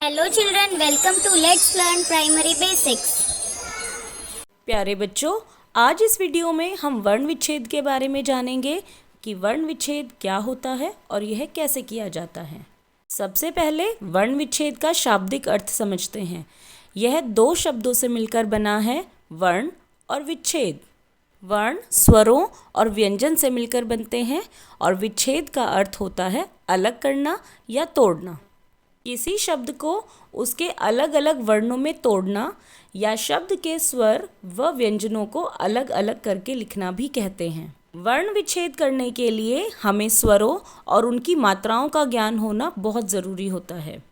Hello children, welcome to Let's Learn Primary Basics. प्यारे बच्चों, आज इस वीडियो में हम वर्ण विच्छेद के बारे में जानेंगे कि वर्ण विच्छेद क्या होता है और यह कैसे किया जाता है। सबसे पहले वर्ण विच्छेद का शाब्दिक अर्थ समझते हैं। यह दो शब्दों से मिलकर बना है, वर्ण और विच्छेद। वर्ण स्वरों और व्यंजन से मिलकर बनते हैं और विच्छेद का अर्थ होता है अलग करना या तोड़ना। किसी शब्द को उसके अलग अलग वर्णों में तोड़ना या शब्द के स्वर व व्यंजनों को अलग अलग करके लिखना भी कहते हैं। वर्ण विच्छेद करने के लिए हमें स्वरों और उनकी मात्राओं का ज्ञान होना बहुत ज़रूरी होता है।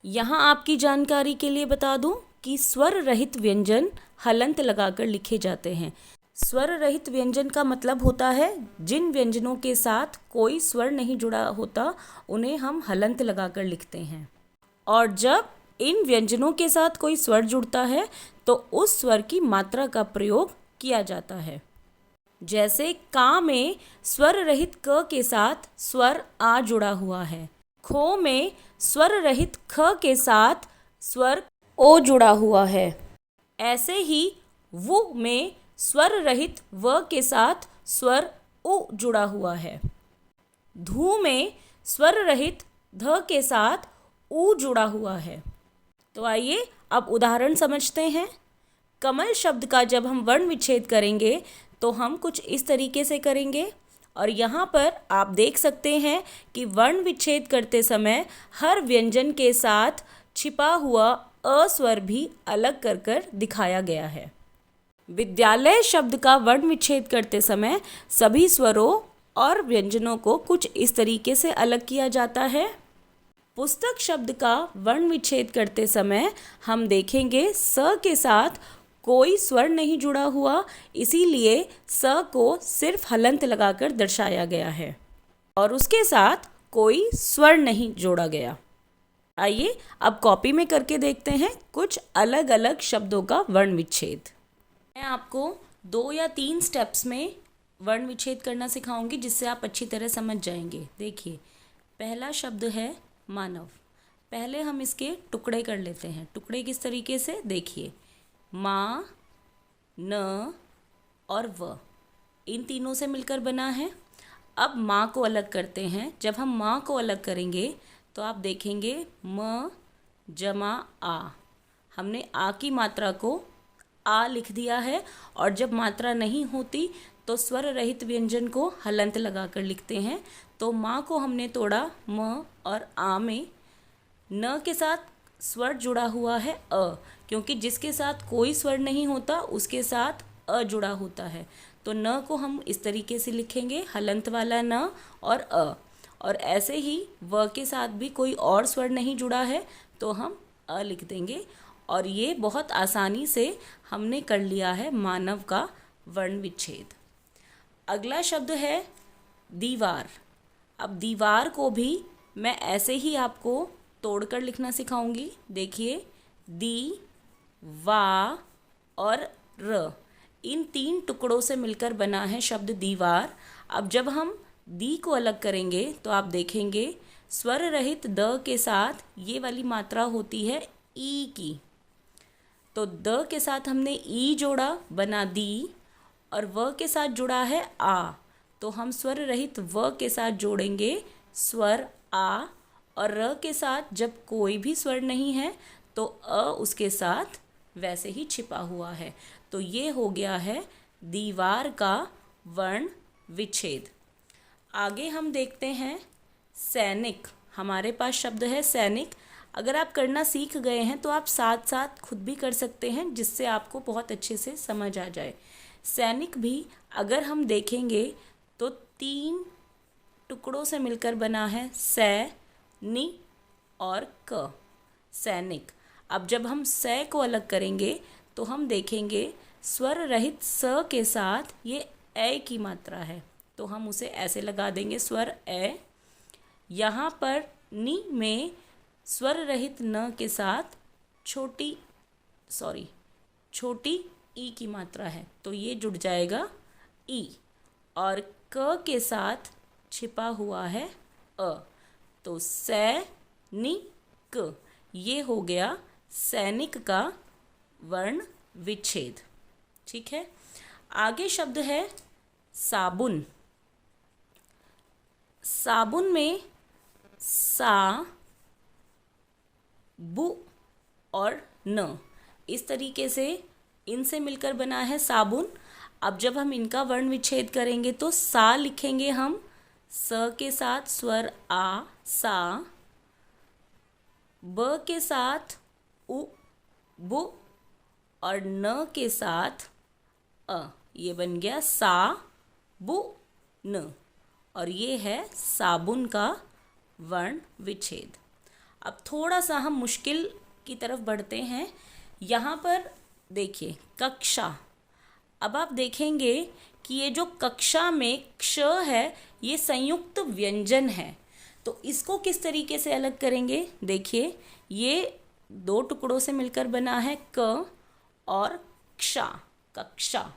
यहाँ आपकी जानकारी के लिए बता दूँ कि स्वर रहित व्यंजन हलंत लगाकर लिखे जाते हैं। स्वर रहित व्यंजन का मतलब होता है जिन व्यंजनों के साथ कोई स्वर नहीं जुड़ा होता उन्हें हम हलंत लगाकर लिखते हैं, और जब इन व्यंजनों के साथ कोई स्वर जुड़ता है तो उस स्वर की मात्रा का प्रयोग किया जाता है। जैसे का में स्वर रहित क के साथ स्वर आ जुड़ा हुआ है, खो में स्वर रहित ख के साथ स्वर ओ जुड़ा हुआ है। ऐसे ही वु में स्वर रहित व के साथ स्वर उ जुड़ा हुआ है। धू में स्वर रहित ध के साथ ऊ जुड़ा हुआ है। तो आइए अब उदाहरण समझते हैं। कमल शब्द का जब हम वर्ण विच्छेद करेंगे तो हम कुछ इस तरीके से करेंगे, और यहाँ पर आप देख सकते हैं कि वर्ण विच्छेद करते समय हर व्यंजन के साथ छिपा हुआ अ स्वर भी अलग कर कर दिखाया गया है। विद्यालय शब्द का वर्ण विच्छेद करते समय सभी स्वरों और व्यंजनों को कुछ इस तरीके से अलग किया जाता है। पुस्तक शब्द का वर्ण विच्छेद करते समय हम देखेंगे स के साथ कोई स्वर नहीं जुड़ा हुआ, इसीलिए स को सिर्फ हलंत लगाकर दर्शाया गया है और उसके साथ कोई स्वर नहीं जोड़ा गया। आइए अब कॉपी में करके देखते हैं कुछ अलग अलग शब्दों का वर्ण विच्छेद। मैं आपको 2 या 3 स्टेप्स में वर्ण विच्छेद करना सिखाऊंगी जिससे आप अच्छी तरह समझ जाएंगे। देखिए, पहला शब्द है मानव। पहले हम इसके टुकड़े कर लेते हैं। टुकड़े किस तरीके से, देखिए, मा, न और व, इन तीनों से मिलकर बना है। अब माँ को अलग करते हैं। जब हम माँ को अलग करेंगे तो आप देखेंगे म जमा आ, हमने आ की मात्रा को आ लिख दिया है, और जब मात्रा नहीं होती तो स्वर रहित व्यंजन को हलंत लगाकर लिखते हैं। तो माँ को हमने तोड़ा म, और आ में न के साथ स्वर जुड़ा हुआ है अ, क्योंकि जिसके साथ कोई स्वर नहीं होता उसके साथ अ जुड़ा होता है। तो न को हम इस तरीके से लिखेंगे, हलंत वाला न और अ, और ऐसे ही व के साथ भी कोई और स्वर नहीं जुड़ा है तो हम अ लिख देंगे। और ये बहुत आसानी से हमने कर लिया है मानव का वर्ण विच्छेद। अगला शब्द है दीवार। अब दीवार को भी मैं ऐसे ही आपको तोड़कर लिखना सिखाऊंगी। देखिए, दी, वा और र, इन 3 टुकड़ों से मिलकर बना है शब्द दीवार। अब जब हम दी को अलग करेंगे तो आप देखेंगे स्वर रहित द के साथ ये वाली मात्रा होती है ई की। तो द के साथ हमने ई जोड़ा, बना दी, और व के साथ जुड़ा है आ, तो हम स्वर रहित व के साथ जोड़ेंगे स्वर आ, और र के साथ जब कोई भी स्वर नहीं है तो अ उसके साथ वैसे ही छिपा हुआ है। तो ये हो गया है दीवार का वर्ण विच्छेद। आगे हम देखते हैं सैनिक। हमारे पास शब्द है सैनिक। अगर आप करना सीख गए हैं तो आप साथ साथ खुद भी कर सकते हैं, जिससे आपको बहुत अच्छे से समझ आ जाए। सैनिक भी अगर हम देखेंगे तो 3 टुकड़ों से मिलकर बना है, सै, नि और क, सैनिक। अब जब हम सै को अलग करेंगे तो हम देखेंगे स्वर रहित स के साथ ये ए की मात्रा है, तो हम उसे ऐसे लगा देंगे स्वर ए। यहाँ पर नि में स्वर रहित न के साथ छोटी ई की मात्रा है, तो ये जुड़ जाएगा ई, और क के साथ छिपा हुआ है अ, तो सैनिक। ये हो गया सैनिक का वर्ण विच्छेद। ठीक है, आगे शब्द है साबुन। साबुन में सा, बु और न इस तरीके से इनसे मिलकर बना है साबुन। अब जब हम इनका वर्ण विच्छेद करेंगे तो सा लिखेंगे हम स के साथ स्वर आ, सा, ब के साथ उ, बु और न के साथ अ। ये बन गया सा, बु, न और ये है साबुन का वर्ण विच्छेद। अब थोड़ा सा हम मुश्किल की तरफ बढ़ते हैं। यहाँ पर देखिए कक्षा। अब आप देखेंगे कि ये जो कक्षा में क्ष है ये संयुक्त व्यंजन है, तो इसको किस तरीके से अलग करेंगे। देखिए ये दो टुकड़ों से मिलकर बना है क औरक्षा, कक्षा।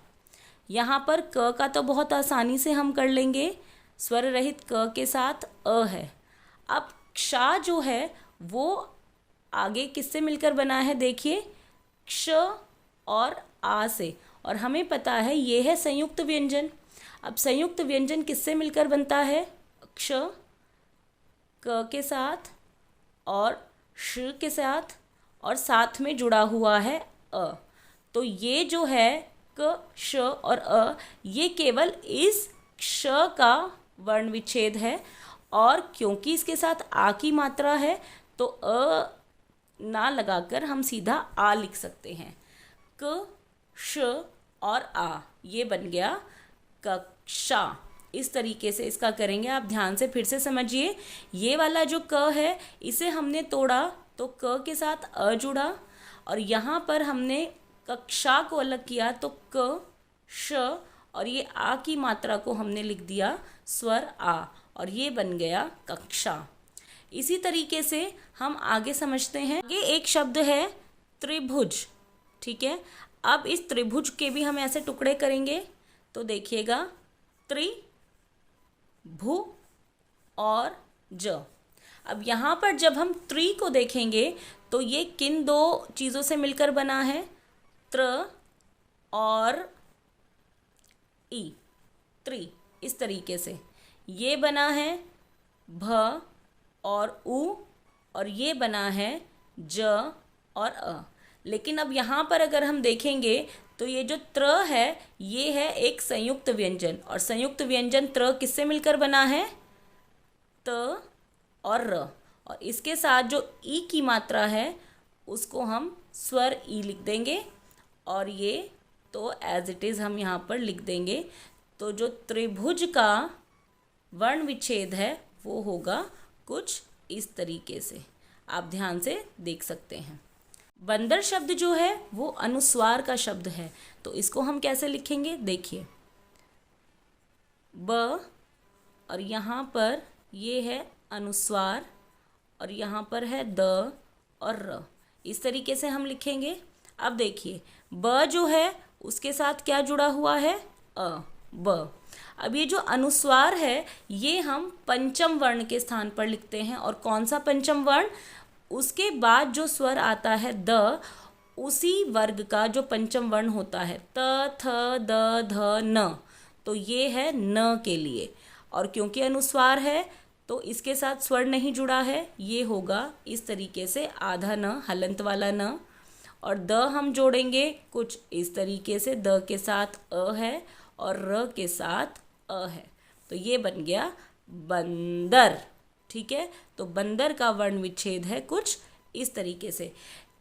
यहाँ पर क का तो बहुत आसानी से हम कर लेंगे, स्वर रहित क के साथ अ है। अबक्षा जो है वो आगे किससे मिलकर बना है, देखिए क्ष और आ से, और हमें पता है ये है संयुक्त व्यंजन। अब संयुक्त व्यंजन किससे मिलकर बनता है, क्ष क के साथ और श के साथ और साथ में जुड़ा हुआ है अ। तो ये जो है क, श और अ ये केवल इस क्ष का वर्ण विच्छेद है, और क्योंकि इसके साथ आ की मात्रा है तो अ ना लगाकर हम सीधा आ लिख सकते हैं। क, श और आ ये बन गया कक्षा। इस तरीके से इसका करेंगे। आप ध्यान से फिर से समझिए, ये वाला जो क है इसे हमने तोड़ा तो क के साथ अ जुड़ा, और यहाँ पर हमने कक्षा को अलग किया तो क, श और ये आ की मात्रा को हमने लिख दिया स्वर आ, और ये बन गया कक्षा। इसी तरीके से हम आगे समझते हैं। आगे एक शब्द है त्रिभुज। ठीक है, अब इस त्रिभुज के भी हम ऐसे टुकड़े करेंगे तो देखिएगा त्रि, भु और ज। अब यहाँ पर जब हम त्रि को देखेंगे तो ये किन दो चीज़ों से मिलकर बना है, त्र और ई, त्रि। इस तरीके से ये बना है भ और उ, और ये बना है ज और अ। लेकिन अब यहाँ पर अगर हम देखेंगे तो ये जो त्र है ये है एक संयुक्त व्यंजन, और संयुक्त व्यंजन त्र किससे मिलकर बना है, त और र, और इसके साथ जो ई की मात्रा है उसको हम स्वर ई लिख देंगे, और ये तो एज इट इज़ हम यहाँ पर लिख देंगे। तो जो त्रिभुज का वर्ण विच्छेद है वो होगा कुछ इस तरीके से, आप ध्यान से देख सकते हैं। बंदर शब्द जो है वो अनुस्वार का शब्द है, तो इसको हम कैसे लिखेंगे, देखिए ब और यहाँ पर ये है अनुस्वार और यहाँ पर है द और र, इस तरीके से हम लिखेंगे। अब देखिए ब जो है उसके साथ क्या जुड़ा हुआ है, अ, ब। अब ये जो अनुस्वार है ये हम पंचम वर्ण के स्थान पर लिखते हैं, और कौन सा पंचम वर्ण, उसके बाद जो स्वर आता है द, उसी वर्ग का जो पंचम वर्ण होता है त, थ, द, ध, न, तो ये है न के लिए। और क्योंकि अनुस्वार है तो इसके साथ स्वर नहीं जुड़ा है, ये होगा इस तरीके से आधा न, हलंत वाला न। और द हम जोड़ेंगे कुछ इस तरीके से, द के साथ अ है और र के साथ अ है, तो ये बन गया बंदर। ठीक है, तो बंदर का वर्ण विच्छेद है कुछ इस तरीके से।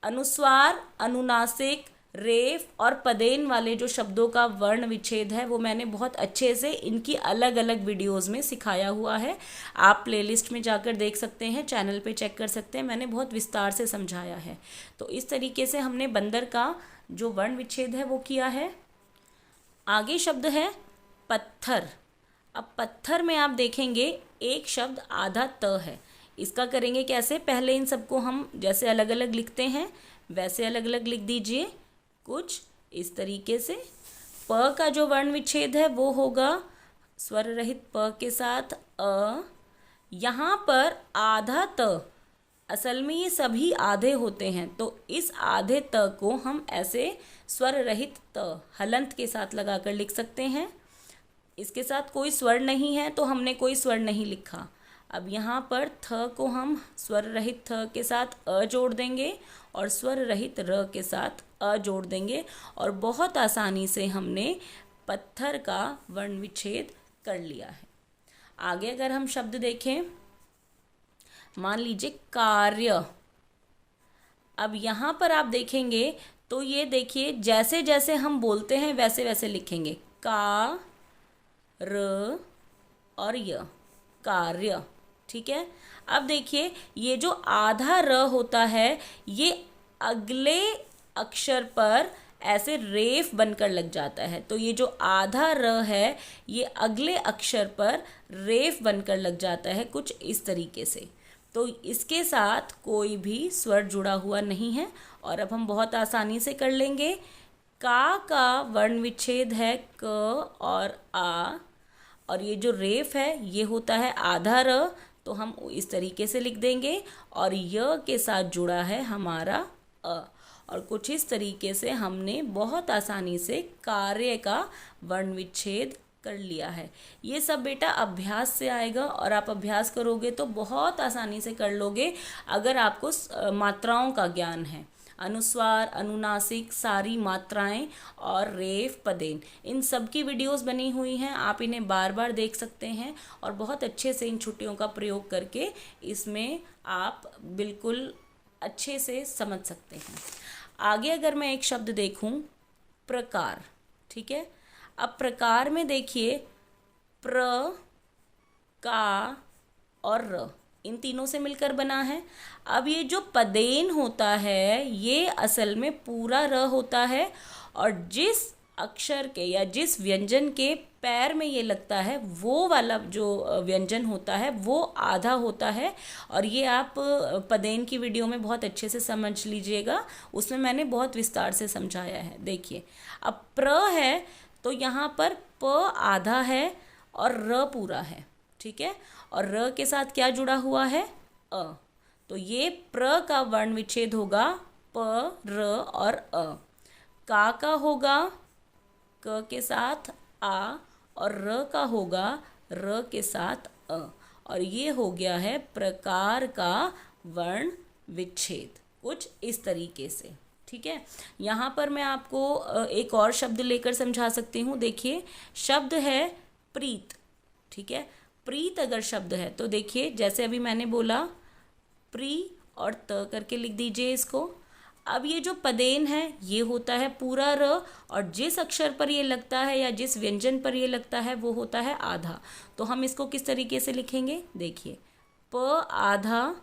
अनुस्वार, अनुनासिक, रेफ और पदेन वाले जो शब्दों का वर्ण विच्छेद है वो मैंने बहुत अच्छे से इनकी अलग अलग वीडियोस में सिखाया हुआ है। आप प्लेलिस्ट में जाकर देख सकते हैं, चैनल पे चेक कर सकते हैं, मैंने बहुत विस्तार से समझाया है। तो इस तरीके से हमने बंदर का जो वर्ण विच्छेद है वो किया है। आगे शब्द है पत्थर। अब पत्थर में आप देखेंगे एक शब्द आधा त है, इसका करेंगे कैसे, पहले इन सबको हम जैसे अलग अलग लिखते हैं वैसे अलग अलग लिख दीजिए कुछ इस तरीके से। प का जो वर्ण विच्छेद है वो होगा स्वर रहित प के साथ अ। यहाँ पर आधा त असल में ये सभी आधे होते हैं, तो इस आधे त को हम ऐसे स्वर रहित त हलंत के साथ लगाकर लिख सकते हैं। इसके साथ कोई स्वर नहीं है तो हमने कोई स्वर नहीं लिखा। अब यहाँ पर थ को हम स्वर रहित थ के साथ अ जोड़ देंगे और स्वर रहित र के साथ अ जोड़ देंगे और बहुत आसानी से हमने पत्थर का वर्ण विच्छेद कर लिया है। आगे अगर हम शब्द देखें, मान लीजिए कार्य। अब यहाँ पर आप देखेंगे तो ये देखिए जैसे जैसे हम बोलते हैं वैसे वैसे लिखेंगे, का र और य, कार्य। ठीक है। अब देखिए ये जो आधा र होता है ये अगले अक्षर पर ऐसे रेफ बनकर लग जाता है, तो ये जो आधा र है ये अगले अक्षर पर रेफ बनकर लग जाता है कुछ इस तरीके से। तो इसके साथ कोई भी स्वर जुड़ा हुआ नहीं है और अब हम बहुत आसानी से कर लेंगे। का वर्ण विच्छेद है क और आ, और ये जो रेफ है ये होता है आधा र, तो हम इस तरीके से लिख देंगे और य के साथ जुड़ा है हमारा अ, और कुछ इस तरीके से हमने बहुत आसानी से कार्य का वर्ण विच्छेद कर लिया है। ये सब बेटा अभ्यास से आएगा और आप अभ्यास करोगे तो बहुत आसानी से कर लोगे अगर आपको मात्राओं का ज्ञान है। अनुस्वार, अनुनासिक, सारी मात्राएं और रेफ, पदेन, इन सब की वीडियोस बनी हुई हैं। आप इन्हें बार बार देख सकते हैं और बहुत अच्छे से इन छुट्टियों का प्रयोग करके इसमें आप बिल्कुल अच्छे से समझ सकते हैं। आगे अगर मैं एक शब्द देखूं, प्रकार। ठीक है। अब प्रकार में देखिए प्र, का और र, इन तीनों से मिलकर बना है। अब ये जो पदेन होता है ये असल में पूरा र होता है और जिस अक्षर के या जिस व्यंजन के पैर में ये लगता है वो वाला जो व्यंजन होता है वो आधा होता है। और ये आप पदेन की वीडियो में बहुत अच्छे से समझ लीजिएगा, उसमें मैंने बहुत विस्तार से समझाया है। देखिए अब प्र है तो यहाँ पर प आधा है और र पूरा है। ठीक है। और र के साथ क्या जुड़ा हुआ है, अ, तो ये प्र का वर्ण विच्छेद होगा प, र और अ। का होगा क के साथ आ और र का होगा र के साथ अ, और ये हो गया है प्रकार का वर्ण विच्छेद कुछ इस तरीके से। ठीक है। यहाँ पर मैं आपको एक और शब्द लेकर समझा सकती हूँ। देखिए शब्द है प्रीत। ठीक है। प्रीत अगर शब्द है तो देखिए जैसे अभी मैंने बोला प्री और त करके लिख दीजिए इसको। अब ये जो पदेन है ये होता है पूरा र और जिस अक्षर पर ये लगता है या जिस व्यंजन पर ये लगता है वो होता है आधा। तो हम इसको किस तरीके से लिखेंगे, देखिए प आधा,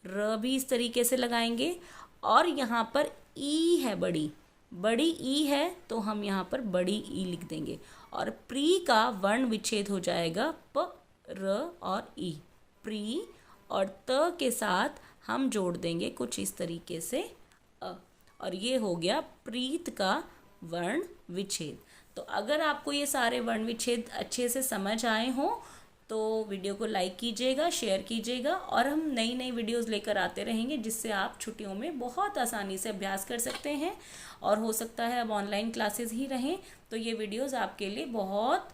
र भी इस तरीके से लगाएंगे और यहाँ पर ई है, बड़ी ई है तो हम यहाँ पर बड़ी ई लिख देंगे और प्री का वर्ण विच्छेद हो जाएगा प, र और ई। प्री और त के साथ हम जोड़ देंगे कुछ इस तरीके से अ, और ये हो गया प्रीत का वर्ण विच्छेद। तो अगर आपको ये सारे वर्ण विच्छेद अच्छे से समझ आए हों तो वीडियो को लाइक कीजिएगा, शेयर कीजिएगा और हम नई नई वीडियोस लेकर आते रहेंगे जिससे आप छुट्टियों में बहुत आसानी से अभ्यास कर सकते हैं। और हो सकता है अब ऑनलाइन क्लासेस ही रहें तो ये वीडियोस आपके लिए बहुत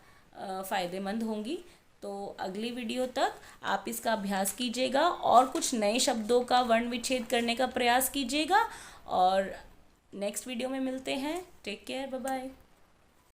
फ़ायदेमंद होंगी। तो अगली वीडियो तक आप इसका अभ्यास कीजिएगा और कुछ नए शब्दों का वर्ण विच्छेद करने का प्रयास कीजिएगा और नेक्स्ट वीडियो में मिलते हैं। Take care, bye bye.